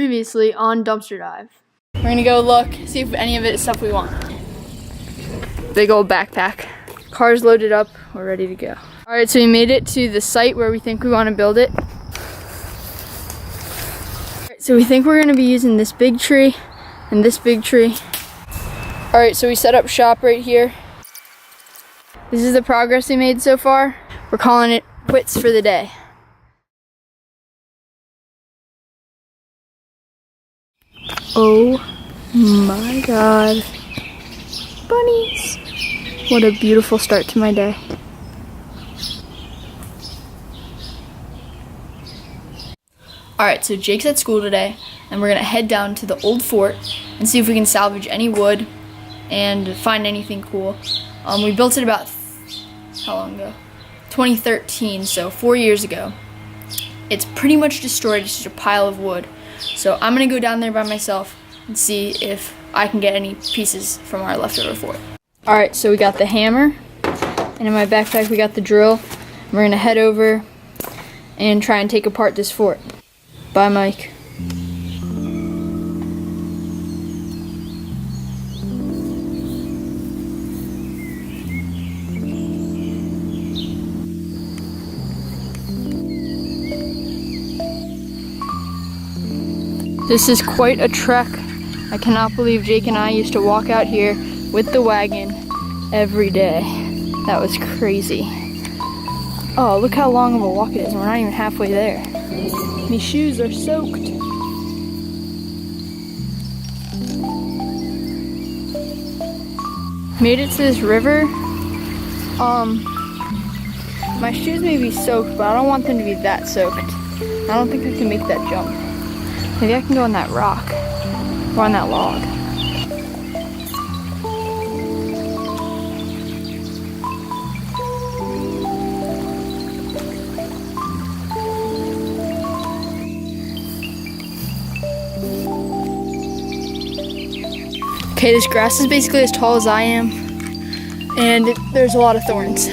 Previously on Dumpster Dive. We're gonna go look, see if any of it is stuff we want. Big old backpack. Car's loaded up, we're ready to go. All right, so we made it to the site where we think we want to build it. All right, so we think we're gonna be using this big tree and this big tree. All right, so we set up shop right here. This is the progress we made so far. We're calling it quits for the day. Oh my God. Bunnies. What a beautiful start to my day. Alright, so Jake's at school today, and we're gonna head down to the old fort and see if we can salvage any wood and find anything cool. We built it about, how long ago? 2013, so 4 years ago. It's pretty much destroyed, it's just a pile of wood. So I'm gonna go down there by myself and see if I can get any pieces from our leftover fort. Alright, so we got the hammer, and in my backpack we got the drill. We're gonna head over and try and take apart this fort. Bye, Mike. This is quite a trek. I cannot believe Jake and I used to walk out here with the wagon every day. That was crazy. Oh, look how long of a walk it is, and we're not even halfway there. My shoes are soaked. Made it to this river. My shoes may be soaked, but I don't want them to be that soaked. I don't think I can make that jump. Maybe I can go on that rock or on that log. Okay, this grass is basically as tall as I am, and there's a lot of thorns.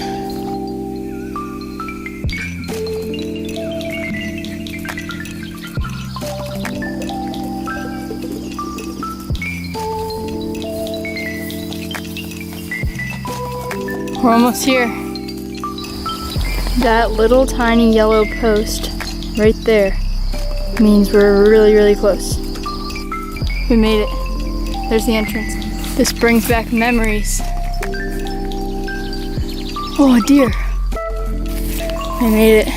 We're almost here. That little tiny yellow post right there means we're really, really close. We made it. There's the entrance. This brings back memories. Oh, a deer. I made it.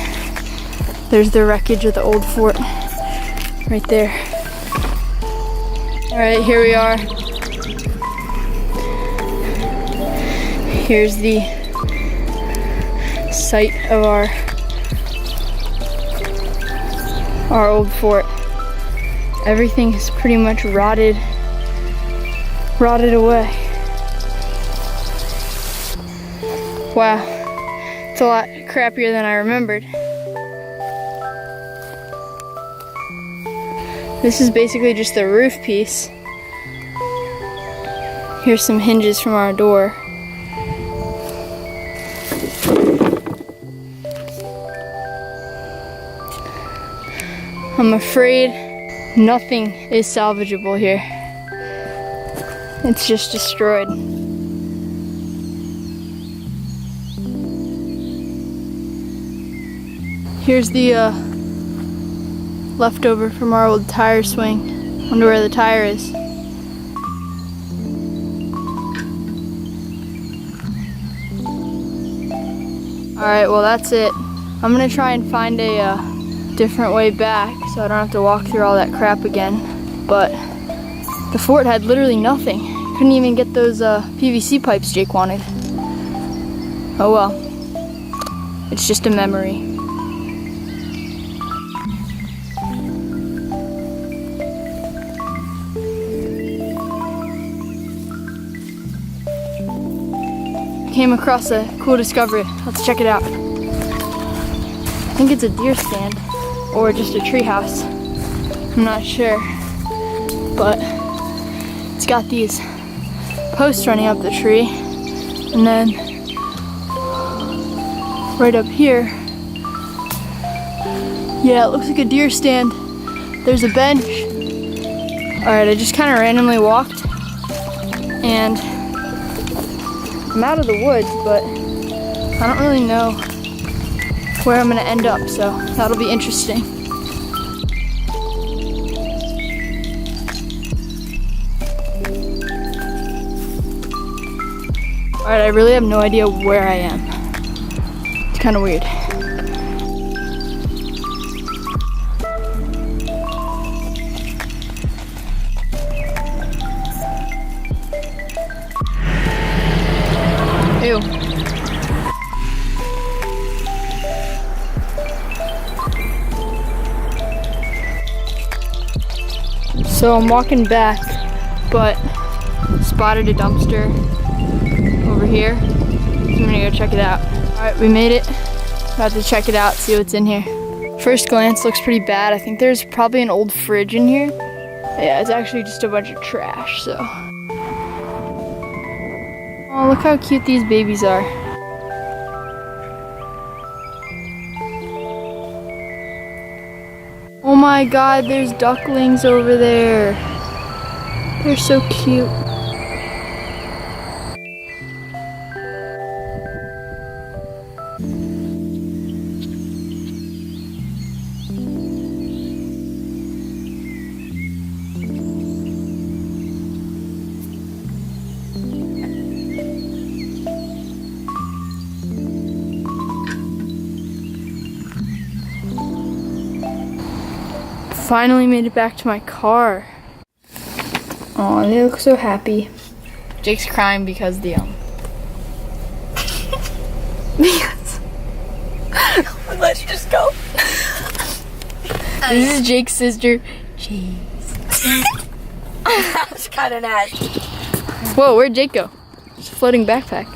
There's the wreckage of the old fort right there. All right, here we are. Here's the site of our old fort. Everything is pretty much rotted away. Wow, it's a lot crappier than I remembered. This is basically just the roof piece. Here's some hinges from our door. I'm afraid nothing is salvageable here. It's just destroyed. Here's the leftover from our old tire swing. Wonder where the tire is. Alright, well that's it. I'm gonna try and find a different way back so I don't have to walk through all that crap again. But the fort had literally nothing. Couldn't even get those PVC pipes Jake wanted. Oh well. It's just a memory. Came across a cool discovery. Let's check it out. I think it's a deer stand or just a tree house. I'm not sure, but it's got these posts running up the tree, and then right up here, yeah, it looks like a deer stand. There's a bench Alright, I just kind of randomly walked and I'm out of the woods, but I don't really know where I'm gonna end up, so that'll be interesting. Alright, I really have no idea where I am. It's kind of weird. Ew. So I'm walking back, but spotted a dumpster over here. So I'm gonna go check it out. Alright, we made it. About to check it out, see what's in here. First glance looks pretty bad. I think there's probably an old fridge in here. Yeah, it's actually just a bunch of trash, so. Oh, look how cute these babies are. Oh my god, there's ducklings over there. They're so cute. Finally made it back to my car. Oh, they look so happy. Jake's crying because the because let's just go. This is Jake's sister. Jeez. That's kind of nasty. Whoa, where'd Jake go? It's a floating backpack.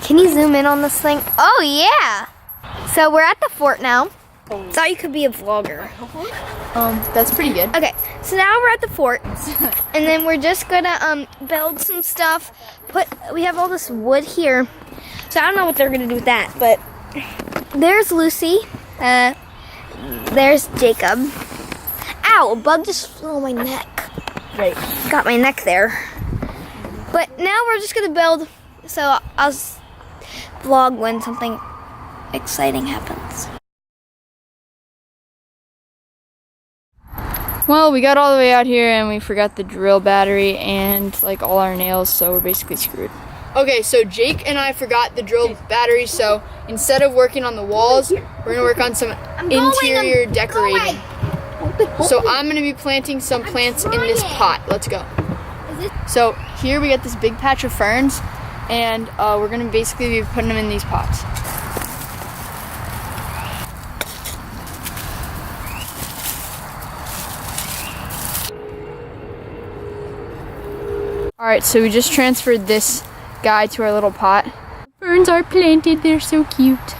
Can you zoom in on this thing? Oh yeah. So we're at the fort now. Thought you could be a vlogger. That's pretty good. Okay, so now we're at the fort, and then we're just gonna build some stuff. We have all this wood here, so I don't know what they're gonna do with that. But there's Lucy. There's Jacob. Ow! A bug just flew on my neck. Right. Got my neck there. But now we're just gonna build. So I'll vlog when something exciting happens. Well, we got all the way out here and we forgot the drill battery and like all our nails, so we're basically screwed. Okay, so Jake and I forgot the drill battery, so instead of working on the walls, we're gonna work on some interior decorating. So I'm gonna be planting some plants in this pot. Let's go. So here we got this big patch of ferns, and we're gonna basically be putting them in these pots. Alright, so we just transferred this guy to our little pot. Ferns are planted, they're so cute.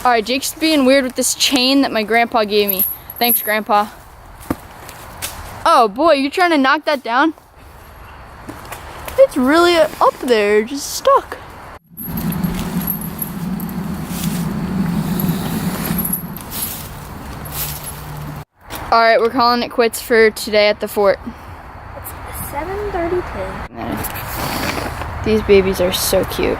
Alright, Jake's being weird with this chain that my grandpa gave me. Thanks, Grandpa. Oh boy, you're trying to knock that down? It's really up there, just stuck. Alright, we're calling it quits for today at the fort. It's 7:32. These babies are so cute.